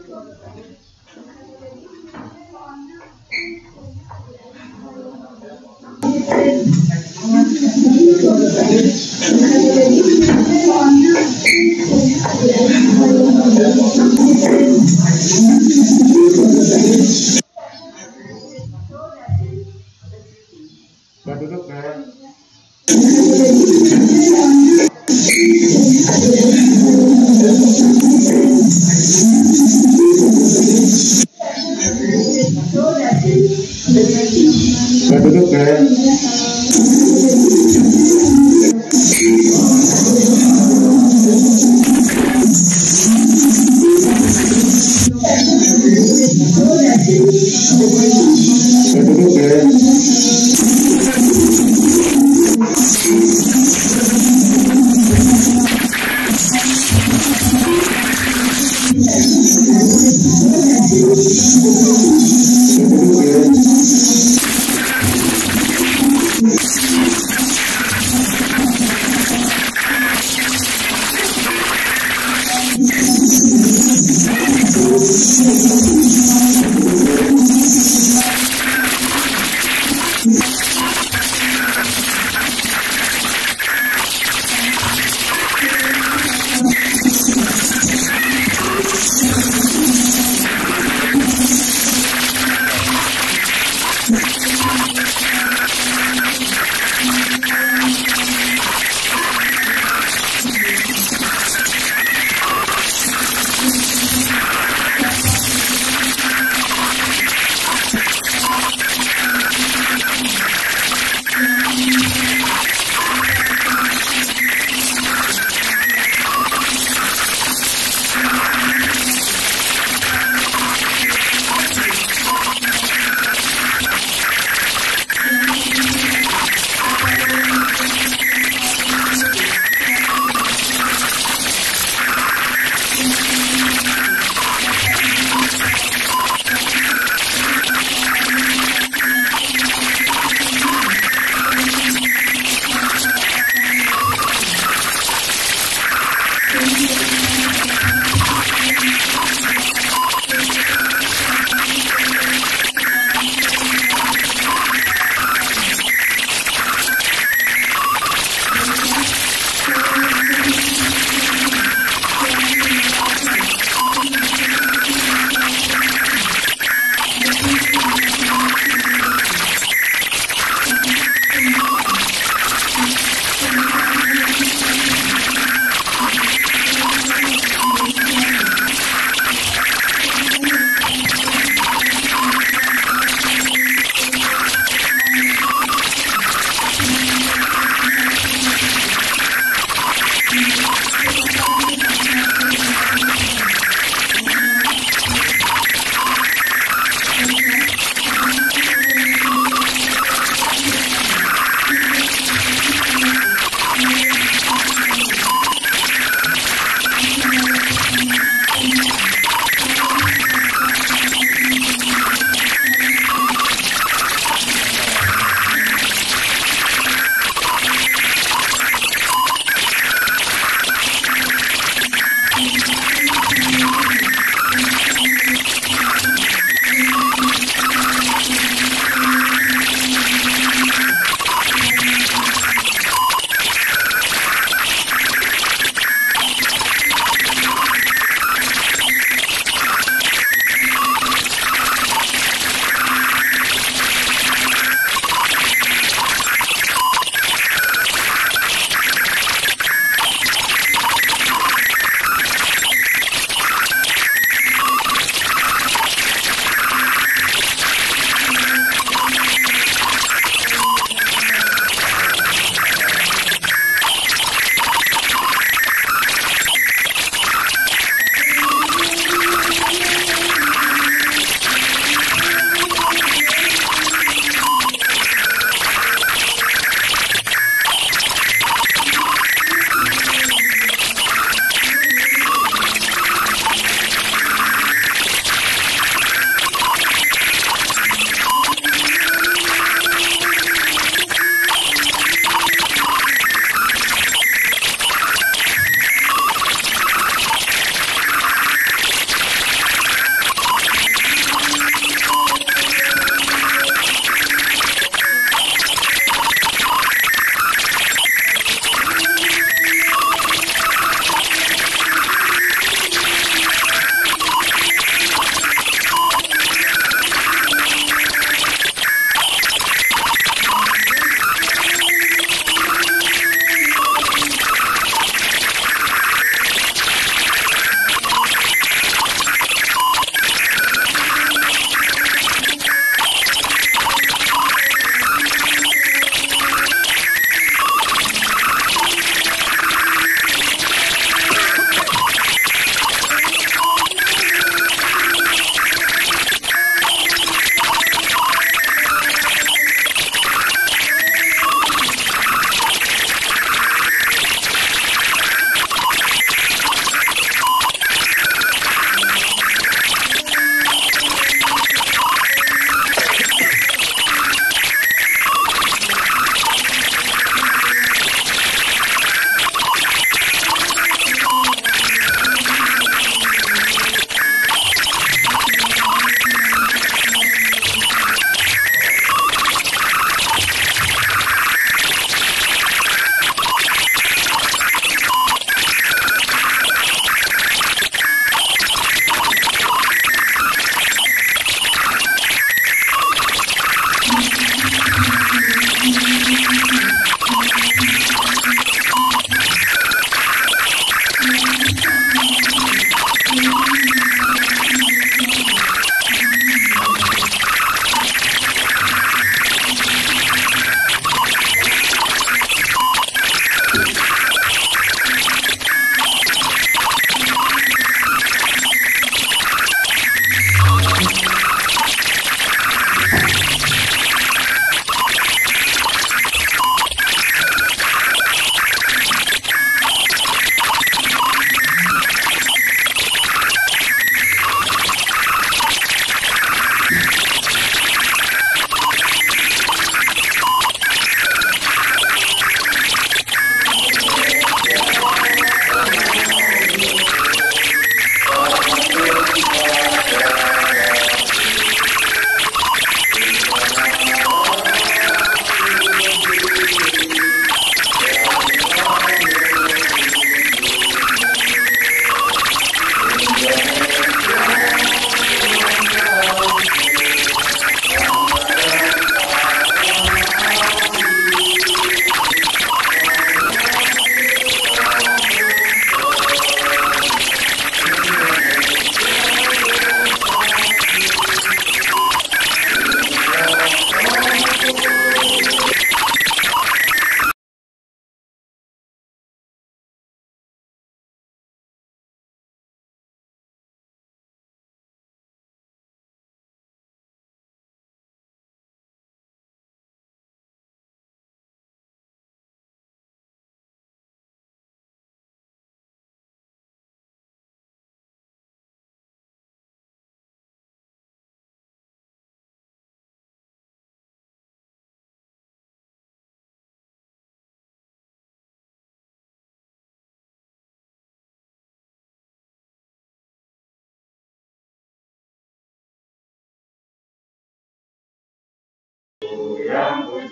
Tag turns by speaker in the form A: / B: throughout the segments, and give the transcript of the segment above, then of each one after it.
A: Saya duduk ya. Saya duduk ya. Saya duduk ya.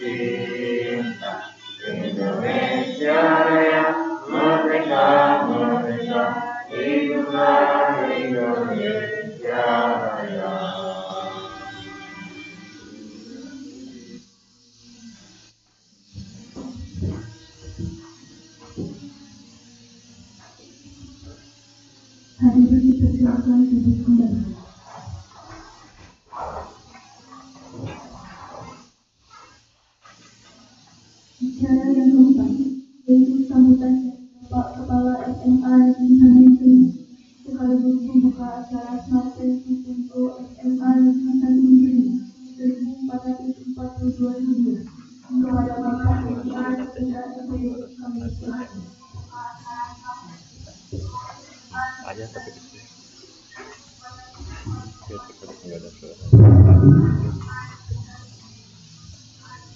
A: cinta Indonesia Raya, merdeka, merdeka, hiduplah Indonesia Raya.
B: Hadirin dipersilakan duduk kembali. Acara yang keempat yaitu sambutan Bapak Kepala SMA Negeri Tanjung sekaligus membuka acara Smart Test 2.0 SMA Negeri Tanjung 1442 Hijriah. Kepada Bapak SMA Negeri Tanjung kami silakan.
C: Aja tapi kecil. Nggak ada suara.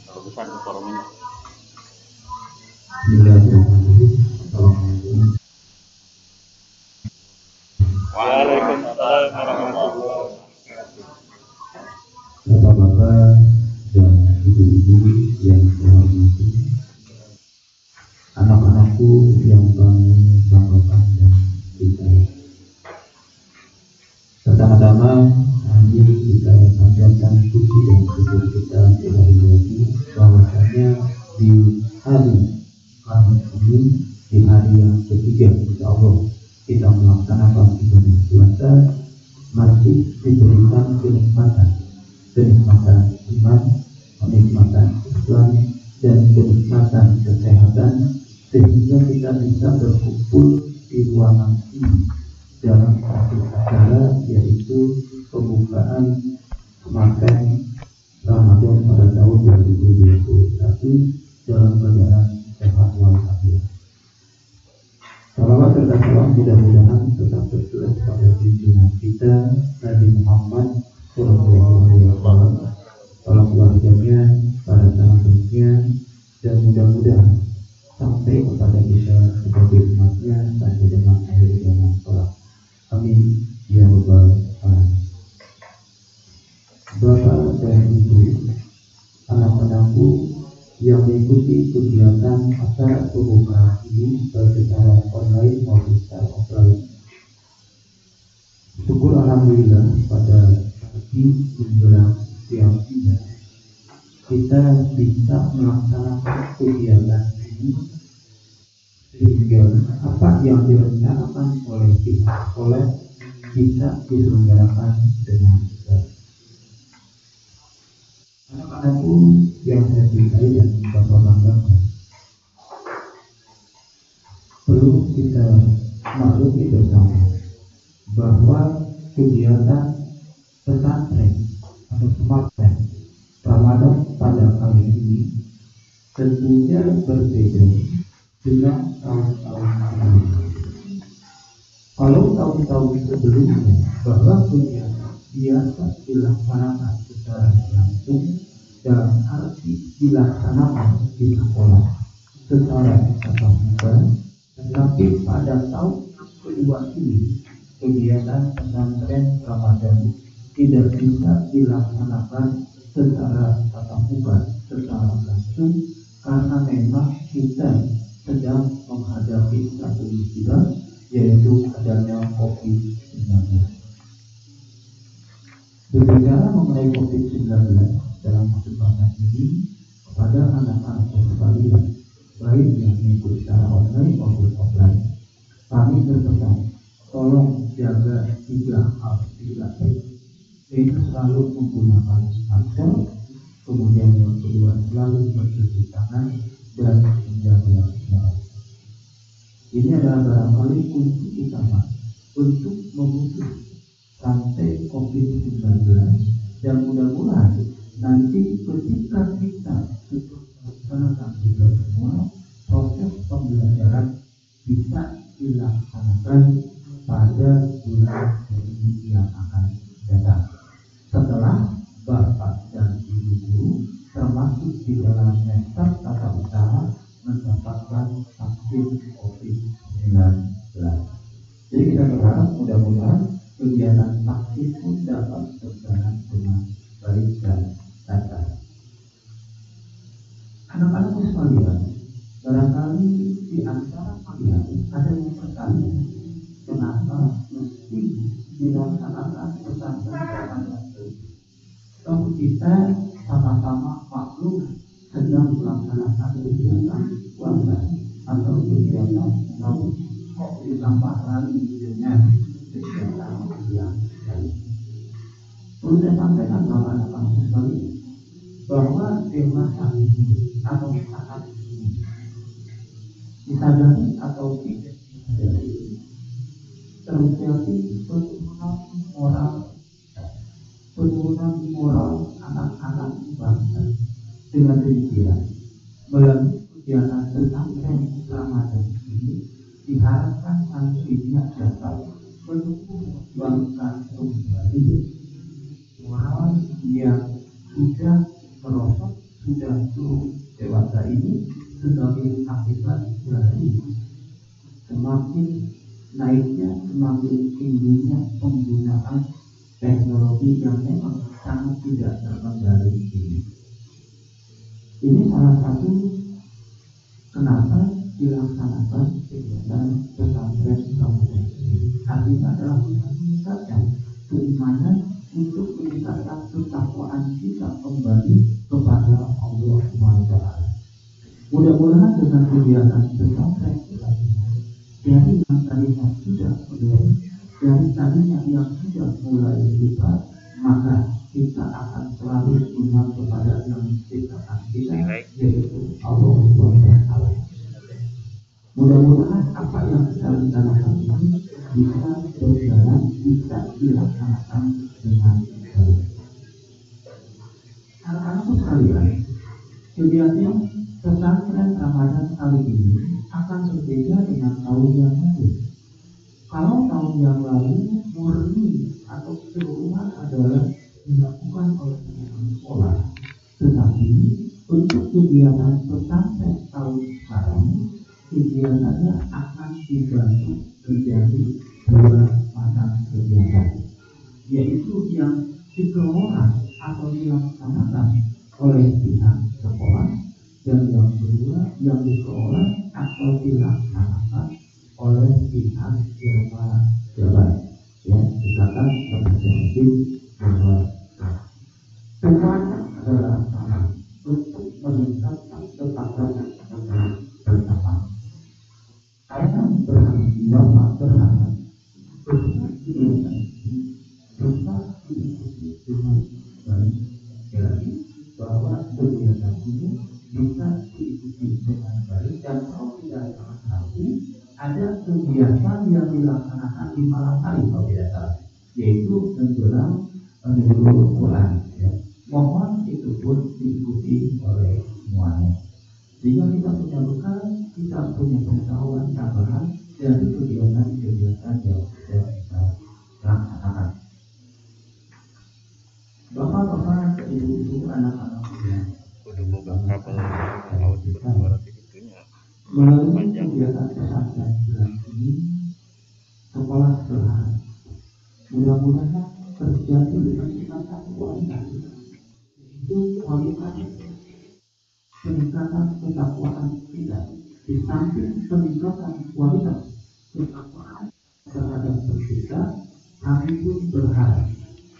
C: Kalau besar suaranya. Waalaikumsalam warahmatullahi wabarakatuh.
D: Bapak-bapak dan ibu-ibu yang saya hormati, anak-anakku yang kami banggakan dan cintai. Pertama-tama mari kita panjatkan puji dan syukur kita ilahi bahwasanya di hari Kamis ini, di hari yang ketiga insya Allah kita melaksanakan ibadah puasa, masih diberikan kenikmatan iman, kenikmatan Islam, dan kenikmatan kesehatan, sehingga kita bisa berkumpul di ruangan ini dalam satu acara, yaitu pembukaan Makan Ramadan pada tahun 2021 dalam keadaan sehat walafiat. Salawat serta salam mudah-mudahan tetap tercurah pada junjungan kita Nabi Muhammad SAW, para keluarganya, para sahabatnya, dan mudah-mudahan sampai kepada kita sebagai umatnya sampai dengan akhir zaman kelak. Amin ya rabbal alamin. Bapak dan Ibu, anak-anakku yang mengikuti kegiatan acara pembukaan ini baik secara online maupun secara offline, syukur alhamdulillah pada pagi menjelang siang ini kita bisa melaksanakan kegiatan ini, sehingga apa yang direncanakan oleh pihak sekolah bisa diselenggarakan dengan baik. Anak-anakku yang saya cintai dan Bapak banggakan, perlu kita maklumi bersama bahwa kegiatan pesantren atau Smart Test Ramadan pada kali ini tentunya berbeda dengan tahun-tahun sebelumnya. Kalau tahun-tahun sebelumnya bahwa kegiatan biasa dilaksanakan secara langsung dalam arti dilaksanakan di sekolah secara tatap muka, tetapi pada tahun kedua ini kegiatan pesantren Ramadan tidak bisa dilaksanakan secara tatap muka, secara langsung, karena memang kita sedang menghadapi satu musibah, yaitu adanya COVID-19. Berbicara mengenai COVID-19 dalam kesempatan ini kepada anak-anak sekalian, baik yang mengikuti secara online maupun offline, kami berpesan, tolong jaga 3 hal, yaitu selalu menggunakan masker, kemudian yang kedua selalu mencuci tangan dan menjaga jarak. Ini adalah barangkali kunci utama untuk memutus rantai COVID-19, dan mudah-mudahan nanti ketika kita sudah melaksanakan kita semua, proses pembelajaran bisa dilaksanakan pada bulan Juni yang akan datang, setelah Bapak dan Ibu guru termasuk di dalam semester tata usaha mendapatkan vaksin COVID-19. Jadi kita berharap mudah-mudahan kegiatan vaksin pun dapat berjalan dengan baik dan lancar. Anak-anakku sekalian, barangkali di antara kalian ada yang bertanya, kenapa mesti dilaksanakan pesantren? Toh kita sama-sama maklum sedang melaksanakan kegiatan warga atau kegiatan kaum, kok ditambah lagi dengan kegiatan yang lain. Perlu saya sampaikan bahwa anak-anak sekalian, bahwa dewasa ini atau saat ini disadari atau tidak disadari terjadi penurunan moral anak-anak bangsa. Dengan demikian, melalui kegiatan pesantren Ramadan ini diharapkan santrinya dapat menumbuh bangsa kembali moral yang sudah merosot, sudah turun dewasa ini sebagai akibat dari semakin naiknya, semakin tingginya penggunaan teknologi yang memang sangat tidak terkendali ini. Ini salah satu kenapa dilaksanakan kegiatan pesantren Ramadan ini. Artinya adalah meningkatkan keimanan untuk meningkatkan ketakwaan kita kembali kepada Allah SWT. Mudah-mudahan dengan kegiatan pesantren dari yang tadinya sudah mulai, dari tadinya yang sudah mulai hebat, maka kita akan selalu ingat kepada yang menciptakan kita, yaitu Allah SWT. Mudah-mudahan apa yang kita rencanakan ini bisa berjalan, bisa dilaksanakan dengan baik. Anak-anakku sekalian, kegiatan pesantren Ramadan kali ini akan berbeda dengan tahun yang lalu. Kalau tahun yang lalu murni atau keseluruhan adalah dilakukan oleh teman-teman sekolah, tetapi untuk kegiatan pesantren tahun sekarang kegiatannya akan dibantu menjadi dua macam kegiatan, yaitu yang dikelola atau dilaksanakan oleh pihak sekolah, dan yang kedua yang dikelola atau dilaksanakan oleh pihak jabat, ya, misalkan seperti mungkin bahwa semuanya adalah sama untuk meningkatkan ketakwaan bersama. Saya berharap kegiatan bisa diikuti dengan baik, jadi bahwa kegiatan ini bisa diikuti dengan baik, dan kalau tidak salah satu ada kegiatan yang dilaksanakan di malam hari kalau tidak salah, yaitu menjelang nuzul Quran, ya. Mohon itu pun diikuti oleh semuanya. Jika kita punya bekal, kita punya pengetahuan tambahan dari kegiatan-kegiatan yang sudah kita laksanakan. Bapak-bapak, ibu-ibu, anak-anak muda, melalui kegiatan pesantren ini, sekolah berharap mudah-mudahan terjadi peningkatan kualitas, yaitu kualitas peningkatan ketakwaan kita. Di samping peningkatan kualitas ketakwaan terhadap kita, kami pun berharap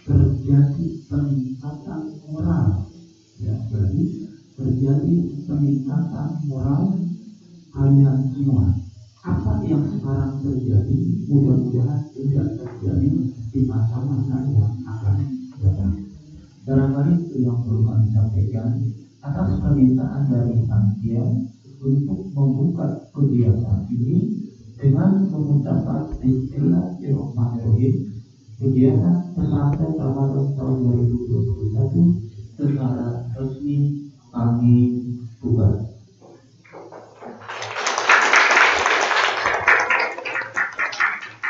D: terjadi peningkatan moral, ya, jadi terjadi peningkatan moral kalian semua. Apa yang sekarang terjadi mudah-mudahan tidak terjadi di masa-masa yang akan datang. Barangkali itu yang perlu kami sampaikan atas permintaan dari panitia untuk membuka kegiatan ini dengan mengucapkan Bismillahirrahmanirrahim. Kegiatan pesantren Ramadan tahun 2021 secara resmi kami buka.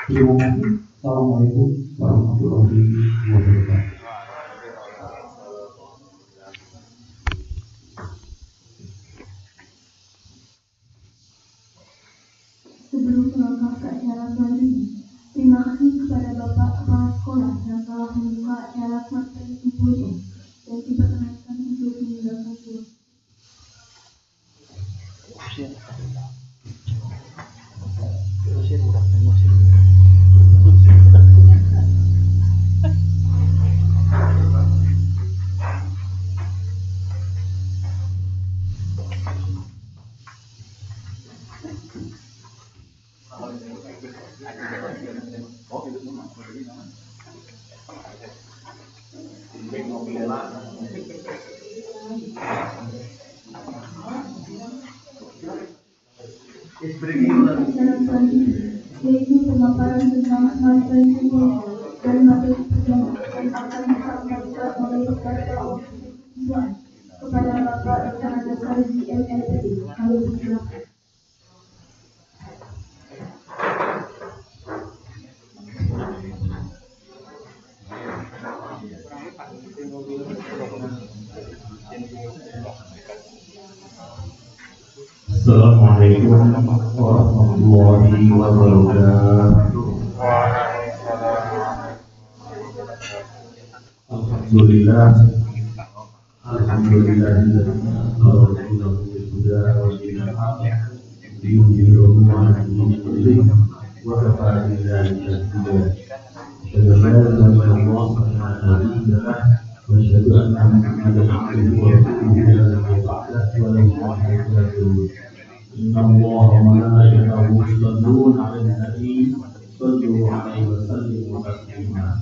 D: Terima kasih. Assalamualaikum warahmatullahi wabarakatuh.
B: Sebelum melangkah ke acara selanjutnya, terima kasih kepada Bapak Kepala Sekolah yang telah membuka acara materi tubuhnya dan diperkenankan untuk meninggalkan surat. acara selanjutnya, yaitu pemaparan tentang smart principle dan materi yang akan disampaikan oleh beberapa siswa kepada Bapak Dr. Sarji MLPD. Kami persilakan.
D: Assalamualaikum warahmatullahi wabarakatuh. Alhamdulillah, Inna Allah wa malaikatahu yusalluna 'alan nabi sallu 'alaihi wa sallimu taslima.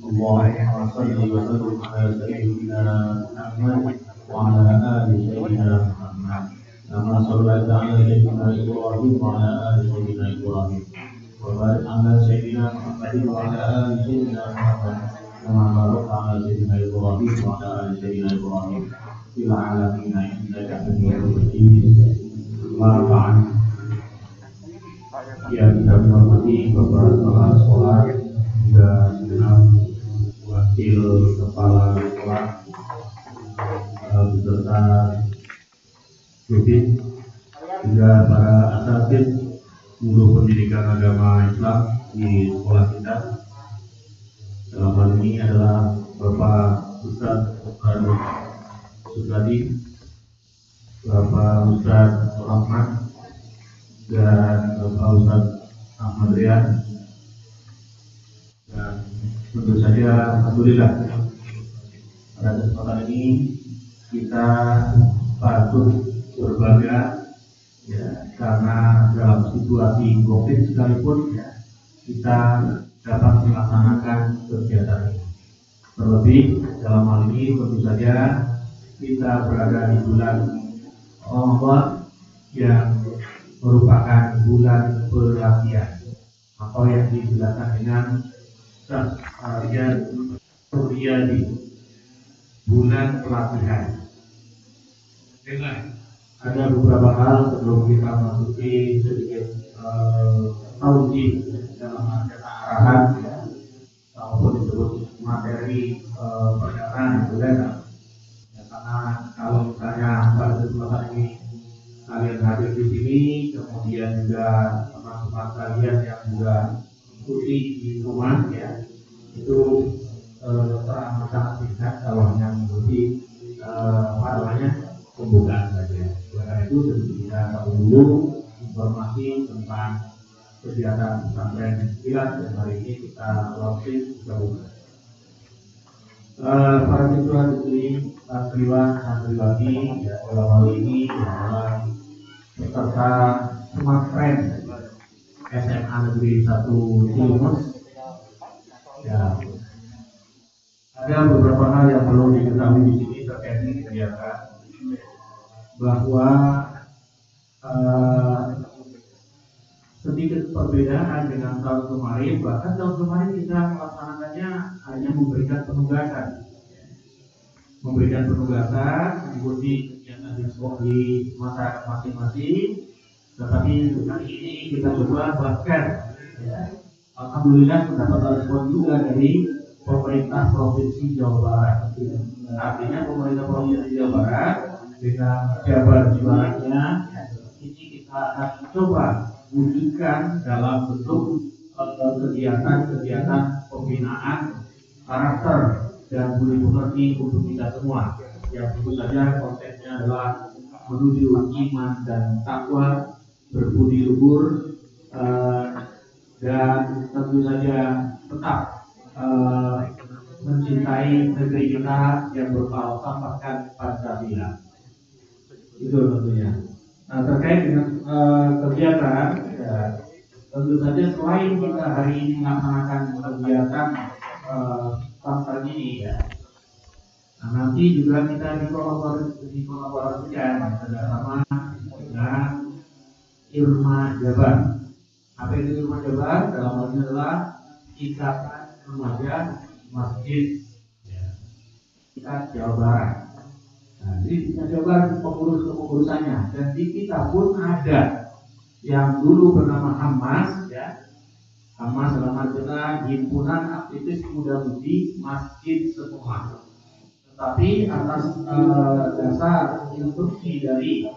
D: Allahumma salli wa sallim 'ala sayyidina Muhammad wa 'ala ali sayyidina Muhammad. Kama shallaita 'ala sayyidina Ibrahim wa 'ala ali sayyidina Ibrahim. Wa barik 'ala sayyidina Muhammad wa 'ala ali sayyidina Muhammad. Kama barakta 'ala sayyidina Ibrahim wa 'ala ali sayyidina Ibrahim fil 'alamin innaka Hamidum Majid. Manfaat yang kita hormati Bapak Kepala Sekolah dan segenap wakil kepala sekolah beserta Bibit juga para asatid guru pendidikan agama Islam di sekolah kita. Dalam hal ini adalah Bapak Ustadz Sukadi, Bapak Ustadz Rahmat, dan Bapak Ustadz Ahmad Rian. Dan tentu saja alhamdulillah pada kesempatan ini kita patut berbangga ya, karena dalam situasi COVID sekalipun ya, kita dapat melaksanakan kegiatan ini. Terlebih dalam hal ini tentu saja kita berada di bulan Ramadan yang merupakan bulan pelatihan atau yang dijelaskan dengan Riyadi, bulan pelatihan. Ada beberapa hal sebelum kita masuki sedikit taujih dalam arahan ya, maupun disebut materi perjalanan budaya. Karena kalau misalnya pada kesempatan ini kalian hadir di sini, kemudian juga teman-teman kalian yang juga ikuti di rumah ya, itu sangat singkat kalau hanya mengikuti pembukaan saja. Karena itu tentu kita tahu dulu informasi tentang kegiatan pesantren kilat dan hari ini kita launching gabungan. Para siswa di santriwati ya, dalam hal ini adalah peserta Smart Friend SMA Negeri 1 Cilimus. Ya, ada beberapa hal yang perlu diketahui di sini terkait dengan kegiatan, bahwa sedikit perbedaan dengan tahun kemarin. Bahkan tahun kemarin kita melaksanakannya hanya memberikan penugasan mengikuti kegiatan di masyarakat masing-masing. Tetapi kali ini kita coba bahkan ya, alhamdulillah mendapat respon juga dari pemerintah Provinsi Jawa Barat. Artinya pemerintah Provinsi Jawa Barat dengan Jabar Jiwarannya ini kita akan coba wujudkan dalam bentuk kegiatan pembinaan karakter dan budi pekerti untuk kita semua. Yang tentu saja konteksnya adalah menuju iman dan takwa, berbudi luhur, dan tentu saja tetap mencintai negeri kita yang berfalsafahkan Pancasila. Itu tentunya. Nah, terkait dengan kegiatan, ya, tentu saja selain kita hari ini melaksanakan kegiatan pasar ini ya, nah, nanti juga kita dikolaborasikan kerjasama dengan
E: Irma Jabar. Apa itu Irma Jabar? Dalam hal ini adalah Ikatan Remaja Masjid Ikat Jawa Barat. Nah, jadi kita coba pengurus-pengurusannya, dan di kita pun ada yang dulu bernama Hamas, ya. Hamas adalah Himpunan Aktivis Muda Mudi Masjid Sekolah. Tetapi atas dasar instruksi dari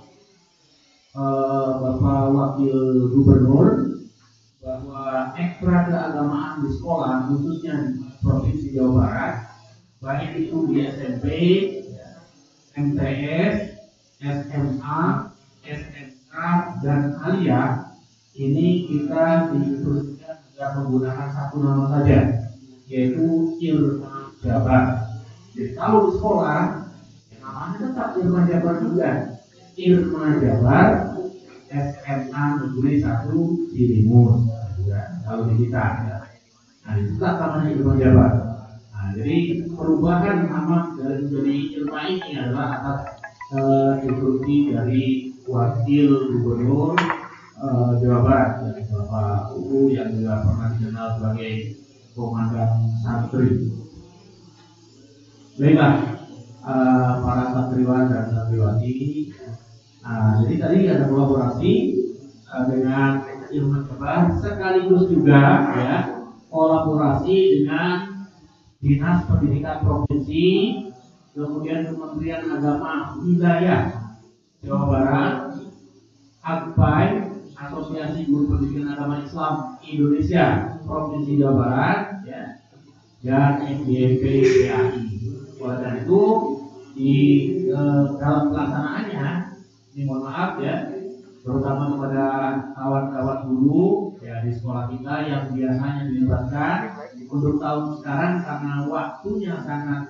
E: Bapak Wakil Gubernur bahwa ekstra keagamaan di sekolah, khususnya di Provinsi Jawa Barat, baik itu di SMP, MTS, SMA, SMK, dan Alia, ini kita diinstruksikan agar menggunakan satu nama saja, yaitu Irma Jabar. Jadi kalau di sekolah, namanya tetap Irma Jabar juga, Irma Jabar, SMA Negeri 1 Cilimus. Kalau di kita, ya. Nah itu tetap namanya Irma Jabar. Nah, jadi perubahan nama dari menjadi Irma ini adalah atas instruksi dari Wakil Gubernur Jawa Barat, dari Bapak UU yang juga pernah dikenal sebagai Komandan Santri. Baiklah, para santriwan dan santriwati. Jadi tadi ada kolaborasi dengan Irma Jabar, sekaligus juga ya kolaborasi dengan Dinas Pendidikan Provinsi, kemudian Kementerian Agama Wilayah Jawa Barat, AGPAI, Asosiasi Guru Pendidikan Agama Islam Indonesia Provinsi Jawa Barat, ya, dan FDP PAI. Oleh karena itu di dalam pelaksanaannya, ini mohon maaf ya, terutama kepada kawan-kawan guru ya di sekolah kita yang biasanya dilibatkan. Untuk tahun sekarang karena waktunya sangat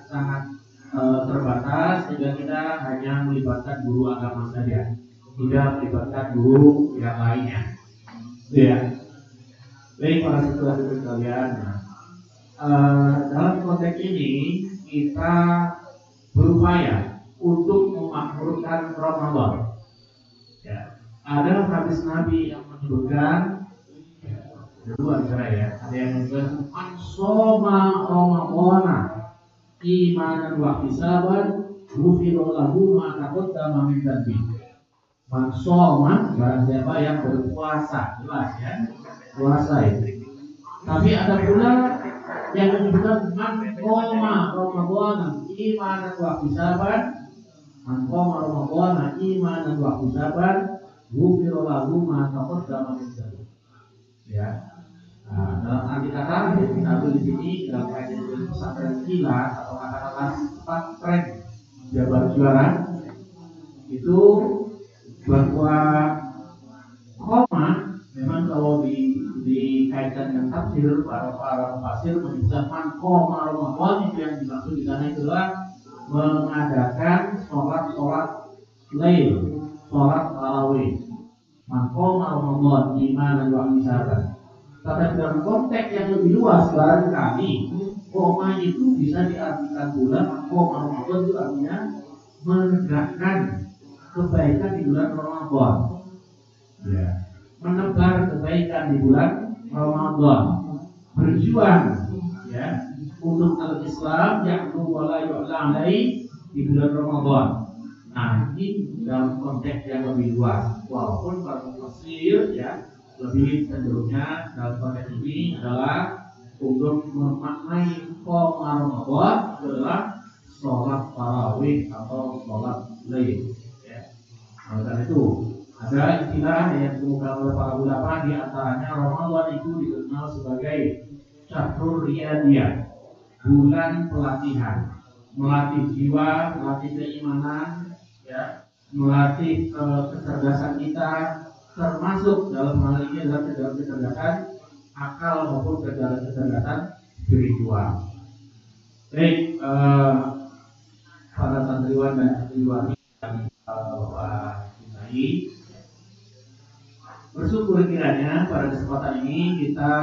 E: terbatas, sehingga kita hanya melibatkan guru agama saja, tidak melibatkan guru yang lainnya. Ya, baik para siswa sekalian. Dalam konteks ini kita berupaya untuk memakmurkan Ramadan. Ya, ada hadis Nabi yang menyebutkan. Kedua ya, ada yang menyebutkan ansoma Ramadana imanan wa ihtisaban ghufira lahu ma taqaddama min dhanbi. Mansoma barang siapa yang berpuasa, jelas ya, puasa itu. Tapi ada pula yang menyebutkan man qoma Ramadana imanan wa ihtisaban, man qoma Ramadana imanan wa ihtisaban ghufira lahu ma taqaddama min dhanbi. Ya. Nah, dalam arti kata yang kita ambil di sini dalam kaitan dengan pesantren kilat atau katakanlah pesantren Jabar Juara itu bahwa koma memang kalau dikaitkan dengan tafsir para tafsir menyebutkan man koma Ramadan, itu yang dimaksud di sana adalah mengadakan sholat lail, sholat tarawih. Man koma Ramadan imanan wa ihtisaban. Tapi dalam konteks yang lebih luas barangkali koma itu bisa diartikan pula koma Ramadan itu artinya menegakkan kebaikan di bulan Ramadan, ya, menebar kebaikan di bulan Ramadan, berjuang ya untuk al-Islam yang wala yu'la alai di bulan Ramadan. Nah ini dalam konteks yang lebih luas, walaupun para tafsir ya lebih cenderungnya dalam konteks ini adalah untuk memaknai qoma Ramadan adalah sholat tarawih atau sholat lail. Ya. Oleh karena itu ada istilah yang dikemukakan oleh para ulama, di antaranya Ramadan itu dikenal sebagai syahrul riyadiyah, bulan pelatihan, melatih jiwa, melatih keimanan, ya, melatih kecerdasan kita. Termasuk dalam hal ini adalah kecerdasan akal maupun kecerdasan spiritual. Baik, para santriwan dan santriwati yang Bapak cintai, bersyukur kiranya pada kesempatan ini kita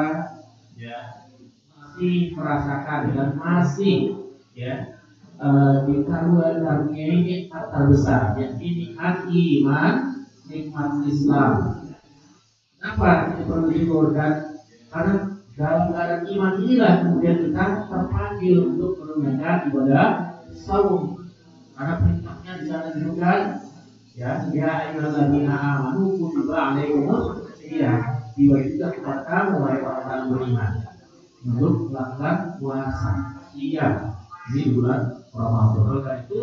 E: ya masih merasakan dan masih ya dikaruniai nikmat terbesar, yakni nikmat iman, nikmat Islam, Kenapa itu perlu disyukurkan? Karena dalam keadaan iman inilah kemudian kita terpanggil untuk menunaikan ibadah saum. Karena perintahnya di sana disebutkan, ya ayyuhalladzina amanu kutiba alaikumus siyam, diwajibkan kepada kamu wahai orang-orang beriman untuk melakukan puasa siang di bulan Ramadan. Oleh itu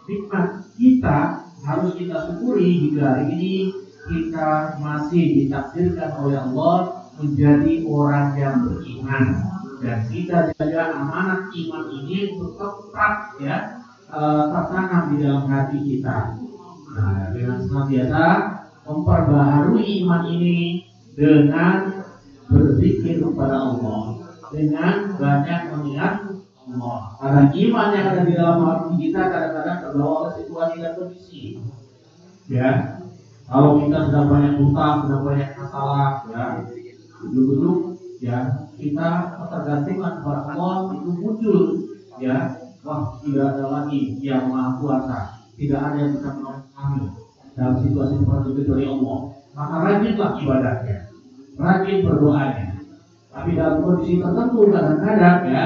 E: nikmat kita harus kita syukuri hingga hari ini kita masih ditakdirkan oleh Allah menjadi orang yang beriman, dan kita jaga amanat iman ini tetap ya tertanam di dalam hati kita. Nah, dengan senantiasa memperbaharui iman ini dengan berzikir kepada Allah, dengan banyak mengingat Allah. Karena iman yang ada di dalam hati kita kadang-kadang terbawa oleh situasi dan kondisi. Ya, kalau kita sudah banyak hutang, sudah banyak masalah, ya, ujung-ujung ya kita ketergantungan kepada Allah itu muncul, ya. Wah, tidak ada lagi yang maha kuasa, tidak ada yang bisa menolong kami dalam situasi seperti itu dari Allah. Maka rajinlah ibadahnya, rajin berdoanya. Tapi dalam kondisi tertentu kadang-kadang ya,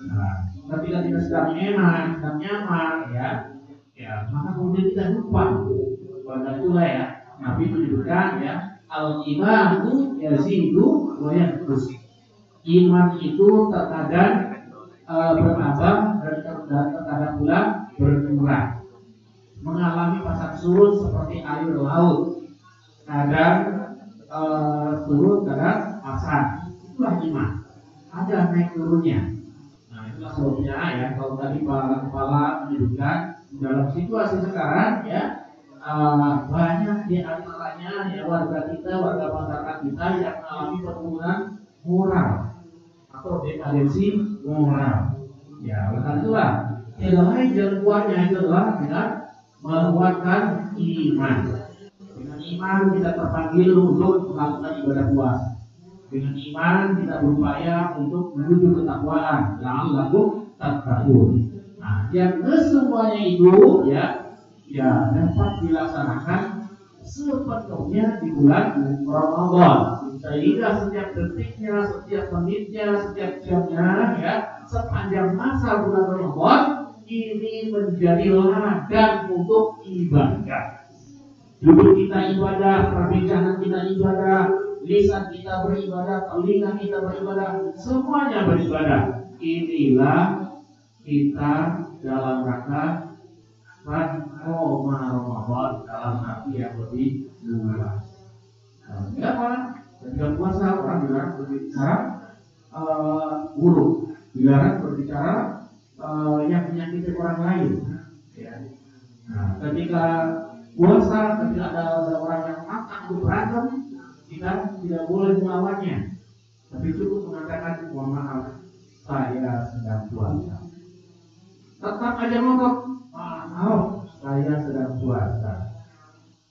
E: nah, ketika kita sedang enak, sedang nyaman, ya, maka kemudian kita lupa. Pada itulah ya, Nabi menyebutkan ya, al-imanu yazidu wa yanqus. Iman itu terkadang bertambah dan terkadang pula berkurang, mengalami pasang surut seperti air laut, kadang surut, kadang pasang. Itulah iman, ada naik turunnya. Nah, itulah sebabnya ya, kalau tadi Pak Kepala menyebutkan dalam situasi sekarang ya, banyak di antaranya ya warga masyarakat kita yang mengalami penurunan moral atau dekadensi moral. Ya, oleh karena itulah tidak lain jalan keluarnya itu adalah dengan menguatkan iman. Dengan iman kita terpanggil untuk melakukan ibadah puasa. Dengan iman kita berupaya untuk menuju ketakwaan, la'allakum tattaqun. Nah, yang kesemuanya itu ya dapat dilaksanakan sepenuhnya di bulan Ramadan, sehingga setiap detiknya, setiap menitnya, setiap jamnya ya sepanjang masa bulan Ramadan ini menjadi ladang untuk ibadah. Duduk kita ibadah, perbincangan kita ibadah, lisan kita beribadah, telinga kita beribadah, semuanya beribadah. Inilah kita dalam rangka Ramadan dalam arti yang lebih luas. Kenapa? Ketika puasa orang dilarang berbicara buruk, dilarang berbicara yang menyakiti orang lain. Ya. Nah, ketika puasa, ketika ada orang yang makan untuk berantem, kita tidak boleh melawannya, tapi cukup mengatakan mohon maaf, saya sedang puasa. Tetap aja ngomong, maaf, saya sedang puasa.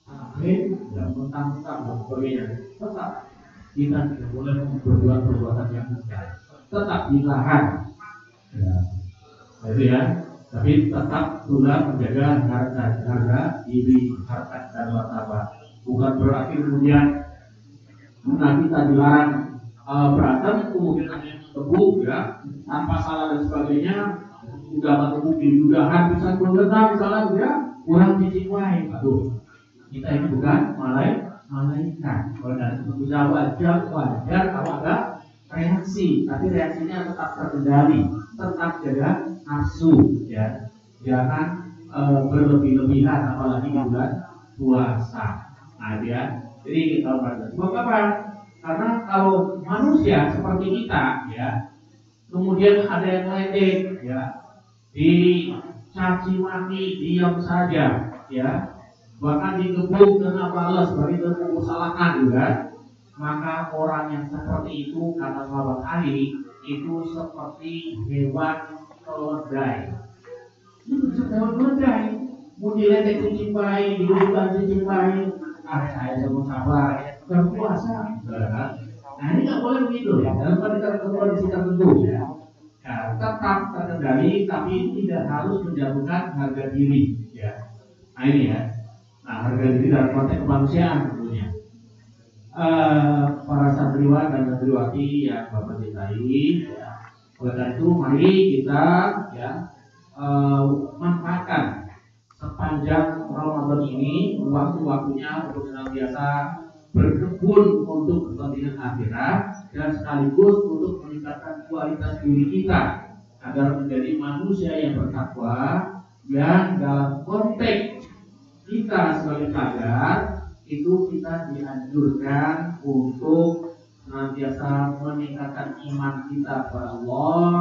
E: Amin, tidak mentang-mentang dan sebagainya. Tetap kita tidak boleh berbuat perbuatan yang mungkar. Tetap ditahan. Ya, itu ya. Tapi tetap juga menjaga harga diri, harkat dan martabat. Bukan berarti kemudian kita dilarang berantem, kemudian ada yang terbuk ya, tanpa salah dan sebagainya. Sudah terbukti, sudah bisa bergetar misalnya ya, kurang dicikwai. Aduh, kita ini bukan malaikat. Kalau dari itu wajar kalau ada reaksi, tapi reaksinya tetap terkendali, tetap jaga nafsu ya, jangan berlebih-lebihan apalagi di bulan puasa. Nah ya, jadi kalau apa? Karena kalau manusia seperti kita ya, kemudian ada yang ledek ya, dicaci maki, diam saja ya, bahkan digebuk kena balas bagi kesalahan juga, maka orang yang seperti itu kata sahabat Ali itu seperti hewan keledai. Itu seperti hewan keledai, mau diledek dicimbai, digebukan dicimbai, saya mau sabar, berpuasa. Nah ini nggak boleh begitu ya, dalam kondisi tertentu ya. Ya, tetap terkendali tapi tidak harus menjatuhkan harga diri ya. Nah ini ya. Nah harga diri dalam konteks kemanusiaan tentunya. para santriwan dan santriwati yang Bapak cintai, ya. Oleh karena itu mari kita ya manfaatkan sepanjang Ramadan ini waktu-waktunya untuk senantiasa berkebun untuk kepentingan akhirat dan sekaligus untuk meningkatkan kualitas diri kita agar menjadi manusia yang bertakwa, yang dalam konteks kita sebagai pelajar itu kita dianjurkan untuk senantiasa meningkatkan iman kita kepada Allah,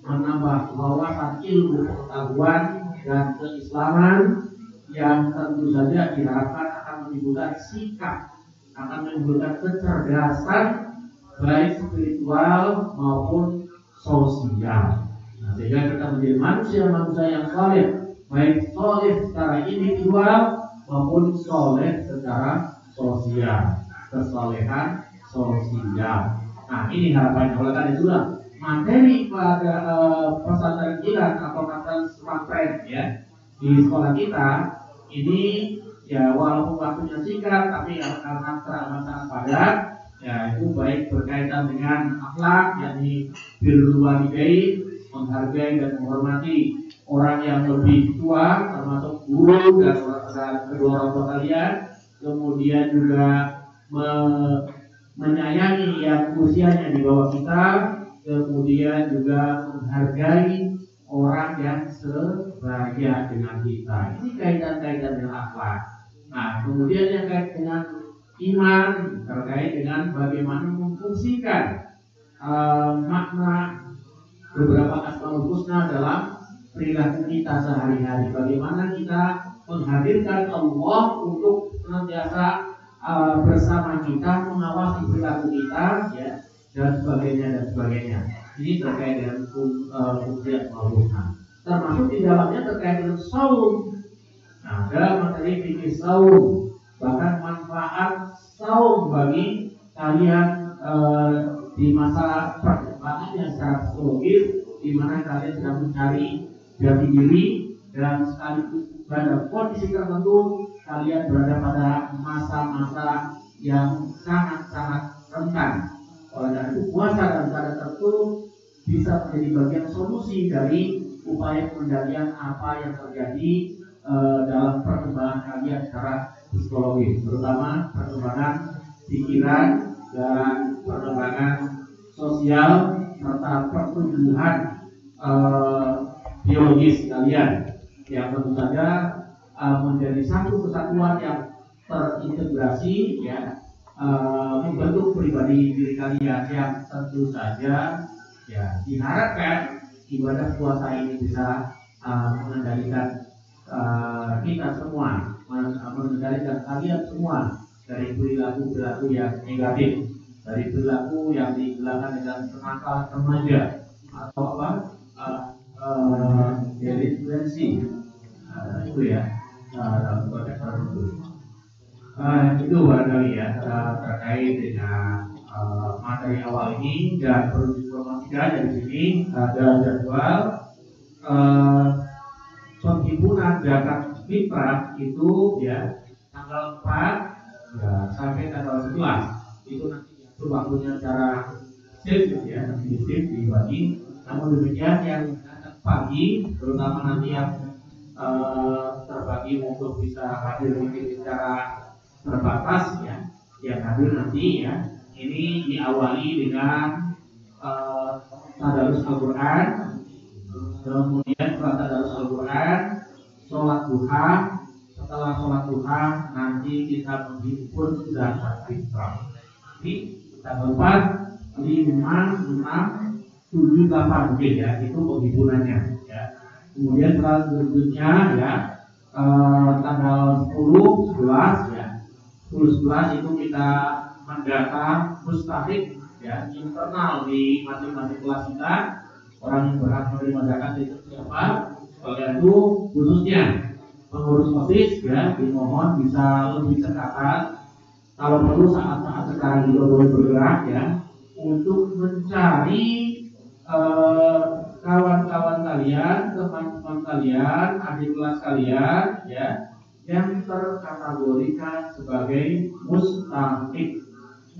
E: menambah wawasan ilmu pengetahuan dan keislaman yang tentu saja diharapkan akan menimbulkan sikap, akan menimbulkan kecerdasan baik spiritual maupun sosial. Nah, sehingga kita menjadi manusia-manusia yang soleh, baik soleh secara individual maupun soleh secara sosial, kesolehan sosial. Nah, ini harapannya. Oleh karena itu materi pada pesantren kilat atau pesantren ya di sekolah kita ini ya walaupun waktunya singkat tapi karena teramat sangat padat ya itu baik berkaitan dengan akhlak yakni birrul walidain, menghargai dan menghormati orang yang lebih tua termasuk guru dan kedua orang tua kalian, kemudian juga menyayangi yang usianya di bawah kita, kemudian juga menghargai orang yang sebaya dengan kita. Ini kaitan-kaitan dengan akhlak. Nah, kemudian yang kait dengan iman terkait dengan bagaimana memfungsikan makna beberapa asmaul husna dalam perilaku kita sehari-hari. Bagaimana kita menghadirkan Allah untuk senantiasa bersama kita, mengawasi perilaku kita, ya, dan sebagainya. Ini terkait dengan fungsi asmaul husna. Termasuk di dalamnya terkait dengan saum. Nah, ada materi fikih saum, bahkan manfaat saum bagi kalian di masa perkembangan yang secara psikologis, di mana kalian sedang mencari jati diri dan sekaligus pada kondisi tertentu kalian berada pada masa-masa yang sangat-sangat rentan. Oleh karena itu puasa dalam keadaan tertentu bisa menjadi bagian solusi dari upaya pengendalian apa yang terjadi dalam perkembangan kalian secara psikologis, terutama perkembangan pikiran dan perkembangan sosial serta pertumbuhan biologis kalian yang tentu saja menjadi satu kesatuan yang terintegrasi, ya, membentuk pribadi diri kalian yang tentu saja ya diharapkan ibadah puasa ini bisa mengendalikan kita semua, mengendalikan kalian semua dari perilaku-perilaku yang negatif, dari perilaku yang digelarkan dengan kenakalan remaja atau apa delinkuensi itu ya dalam konteks tertentu. Itu barangkali ya terkait dengan materi awal ini, dan perlu diinformasikan dari sini ada jadwal penghimpunan zakat fitrah itu ya tanggal 4 ya, sampai tanggal 11 itu nanti diatur waktunya secara shift ya, nanti shift dibagi. Namun demikian yang pagi terutama nanti yang terbagi untuk bisa hadir mungkin secara terbatas ya, yang hadir nanti ya, ini diawali dengan tadarus Al-Quran, kemudian setelah tadarus Al-Quran sholat duha, setelah sholat duha nanti kita menghimpun zakat fitrah. Ini tanggal 4, 5, 6, 7, 8 mungkin ya, itu penghimpunannya ya. Kemudian setelah berikutnya ya tanggal 10, 11 ya, 10, 11 itu kita mendata mustahik ya, internal di masing-masing kelas kita, orang yang berhak menerima zakat itu siapa. Oleh itu khususnya pengurus OSIS ya dimohon bisa lebih sepakat, kalau perlu saat-saat sekarang juga boleh bergerak ya untuk mencari kawan-kawan kalian, teman-teman kalian, adik kelas kalian ya yang terkategorikan sebagai mustahik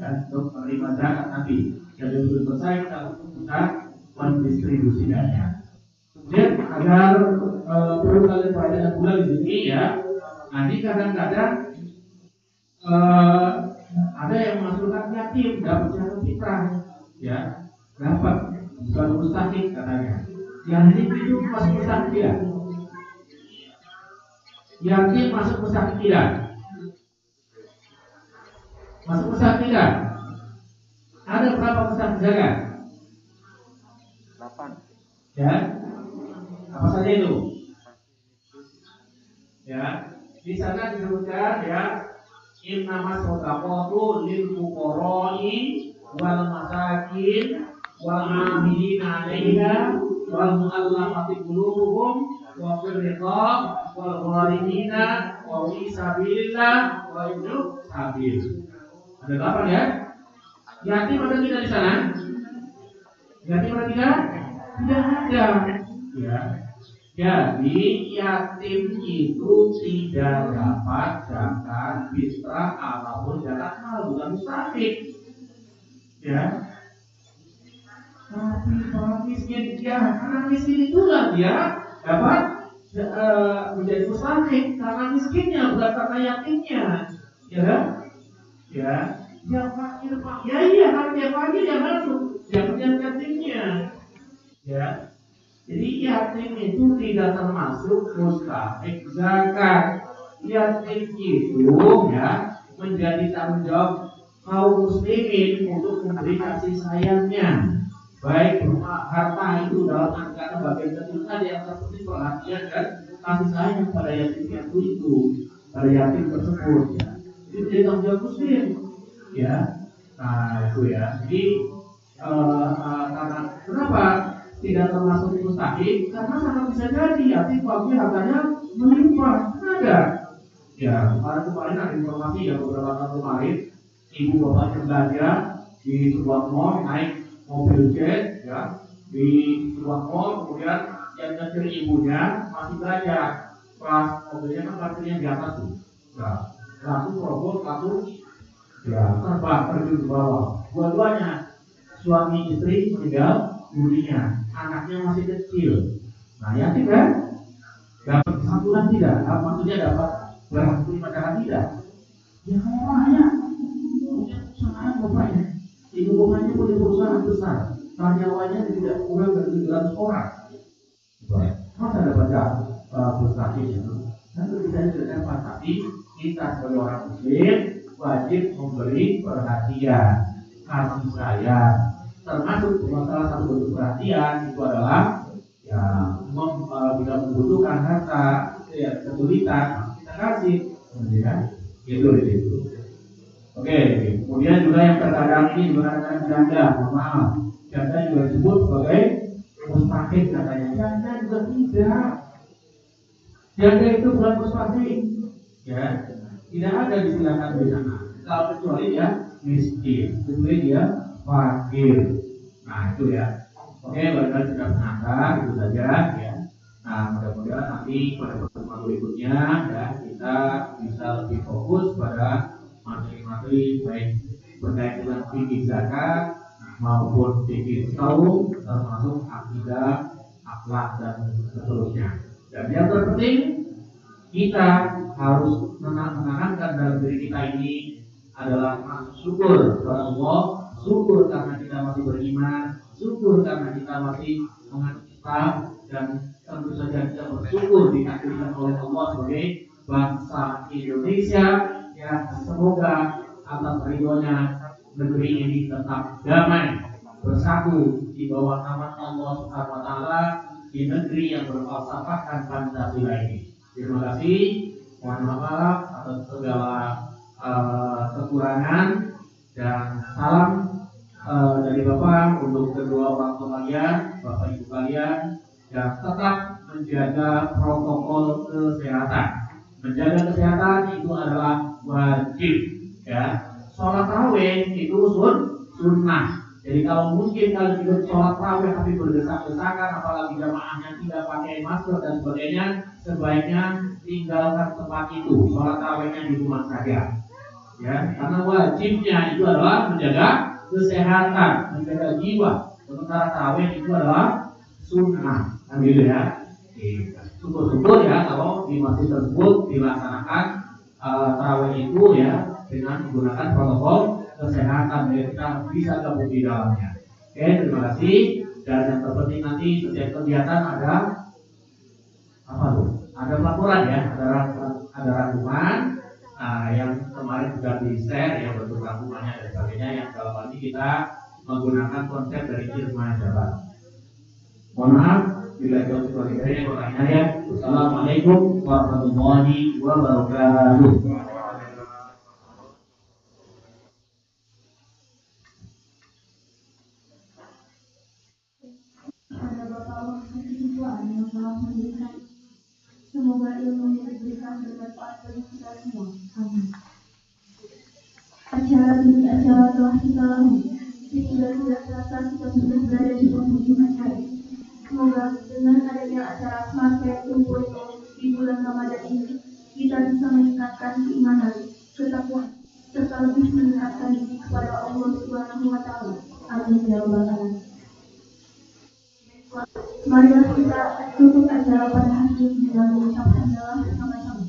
E: dan untuk menerima zakat nanti. Jadi belum selesai kita bisa mendistribusikannya. Kemudian agar perlu kalian perhatikan pula di sini ya. Nanti kadang-kadang ada yang masukkan yatim dapat zakat fitrah, ya dapat bukan mustahik katanya. Yatim itu masuk mustahik tidak? Yatim masuk mustahik tidak? Masuk mustahik tidak? Ada berapa mustahik zakat?
C: 8.
E: Ya, apa saja itu? Ya, di sana disebutkan ya, innamas shadaqatu lil fuqara'i wal masakin wal 'amilina 'alaiha wal mu'allafati qulubuhum wa fil riqab wal gharimina wa fi sabilillah wa ibnu sabil. Ada apa ya? Yatim ada tidak di sana? Yatim ada tidak? Tidak ada. Ya. Jadi yatim itu tidak dapat zakat fitrah ataupun zakat mal, bukan mustahik. Ya. Tapi orang miskin, ya karena miskin itulah dia dapat menjadi mustahik karena miskinnya, bukan karena yatimnya. Ya kan? Ya. Yang fakir pak, ya iya karena dia fakir yang masuk, jangan yang yatimnya. Ya. Jadi yatim itu tidak termasuk mustahik zakat. Yatim itu ya menjadi tanggung jawab kaum muslimin untuk memberi kasih sayangnya, baik berupa harta itu dalam anggaran bagian kecil tadi yang terpenting perhatian dan kasih sayang pada yatim itu pada yatim tersebut. Ya. Itu jadi tanggung jawab muslim. Ya, nah itu ya. Jadi karena kenapa tidak termasuk mustahik? Karena sangat bisa jadi yatim fakir hartanya melimpah, ada. Ya, kemarin ada informasi ya beberapa tahun kemarin, ibu bapaknya belanja di sebuah mall naik mobil jet, ya di sebuah mall, kemudian yang nyetir ibunya masih belajar, pas mobilnya kan parkirnya di atas tuh, ya langsung terobos, langsung ya terbang terjun ke bawah. Dua-duanya suami istri meninggal dunia, anaknya masih kecil. Nah yatim kan dapat santunan tidak? Maksudnya dapat berhenti masyarakat tidak? Ya kaya punya perusahaan bapaknya, ibu bapaknya punya perusahaan besar, karyawannya tidak kurang dari 700 orang. Masa dapat prestasi itu? Tentu tidak dapat, tapi kita sebagai orang muslim wajib memberi perhatian, kasih sayang. Termasuk salah satu bentuk perhatian itu adalah ya bila membutuhkan harta, ya kesulitan kita kasih, ya itu. Oke, kemudian juga yang terkadang ini juga kadang janda, maaf, janda juga disebut sebagai mustahik katanya. Janda juga tidak. Janda itu bukan mustahik, ya tidak ada disilakan di sana. Kalau kecuali dia miskin, kecuali dia fakir. Nah itu ya. Oke, barangkali sudah menangkap itu saja ya. Nah mudah-mudahan nanti pada pertemuan berikutnya ya kita bisa lebih fokus pada materi-materi baik berkaitan dengan fikih zakat maupun fikih saum, termasuk akidah, akhlak dan seterusnya. Dan yang terpenting kita harus menanamkan dalam diri kita ini adalah syukur kepada Allah, syukur karena kita masih beriman, syukur karena kita masih mengerti Islam, dan tentu saja kita bersyukur ditakdirkan oleh Allah sebagai bangsa Indonesia. Ya semoga atas ridhonya negeri ini tetap damai, bersatu di bawah nama Allah Subhanahu wa taala di negeri yang berfalsafahkan Pancasila ini. Terima kasih. Mohon maaf atas segala kekurangan dan salam dari Bapak untuk kedua orang tua kalian, Bapak Ibu kalian, dan tetap menjaga protokol kesehatan. Menjaga kesehatan itu adalah wajib, ya. Sholat tarawih itu sunnah. Jadi kalau mungkin kalian ikut sholat tarawih tapi berdesak-desakan, apalagi jamaahnya tidak pakai masker dan sebagainya, sebaiknya tinggalkan tempat itu. Sholat tarawihnya di rumah saja. Ya, karena wajibnya itu adalah menjaga kesehatan, menjaga jiwa. Sementara tarawih itu adalah sunnah, kan gitu ya. Syukur-syukur ya kalau di masjid tersebut dilaksanakan tarawih itu ya dengan menggunakan protokol kesehatan ya, kita bisa gabung di dalamnya. Oke, terima kasih. Dan yang terpenting nanti setiap kegiatan ada apa tuh? Ada laporan ya, ada rangkuman. Yang kemarin sudah di-share ya bentuk rangkumannya dan sebagainya. Yang dalam hal ini kita menggunakan konsep dari Irma Jalan. Mohon maaf bila ada yang bertanya. Assalamualaikum warahmatullahi wabarakatuh.
B: Pada Bapak Allah kehidupan yang telah memberikan, semoga ilmu yang diberikan bermanfaat bagi kita semua. Amin. Acara demi acara telah kita lalui, sehingga tidak terasa kita sudah berada di penghujung acara. Semoga dengan adanya acara Smart Fair 2.0 di bulan Ramadan ini, kita bisa meningkatkan keimanan, ketakwaan, serta lebih mendekatkan diri kepada Allah Subhanahu wa Ta'ala. Amin ya rabbal alamin. Marilah kita tutup acara pada hari ini dengan mengucapkan doa bersama-sama.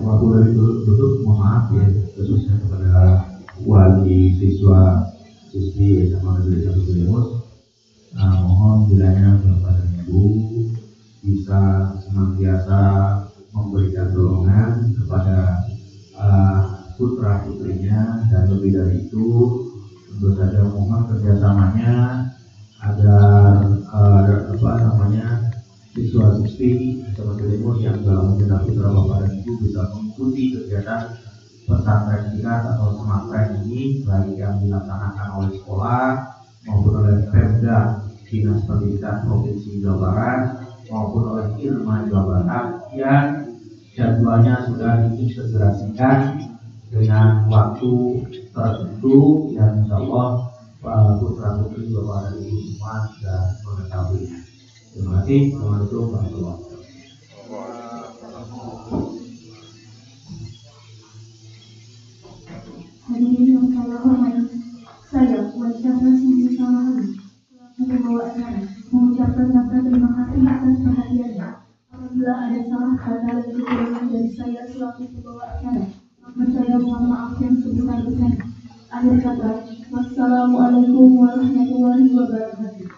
D: Waktu dari tutup, mohon maaf ya, khususnya kepada wali siswa siswi SMA Negeri 1 Cilimus. Mohon kiranya Bapak dan Ibu bisa senantiasa memberikan dorongan kepada putra putrinya, dan lebih dari itu tentu saja mohon kerjasamanya agar siswa-siswi SMA Cilimus yang dalam menjadi putra bapak dan ibu bisa mengikuti kegiatan pesantren kilat atau semantren ini, baik yang dilaksanakan oleh sekolah maupun oleh Pemda Dinas Pendidikan Provinsi Jawa Barat maupun oleh Irma Jawa Barat yang jadwalnya sudah diintegrasikan dengan waktu tertentu yang insya Allah putra putri bapak dan ibu semua sudah mengetahui. Terima kasih. Assalamualaikum warahmatullahi wabarakatuh.
B: Hadirin yang saya hormati, saya wanita Presiden Salahani membawa acara mengucapkan rasa terima kasih atas perhatiannya. Apabila ada salah kata dan kekurangan dari saya selaku pembawa acara, maka saya mohon maaf yang sebesar-besarnya. Akhir kata, wassalamualaikum warahmatullahi wabarakatuh.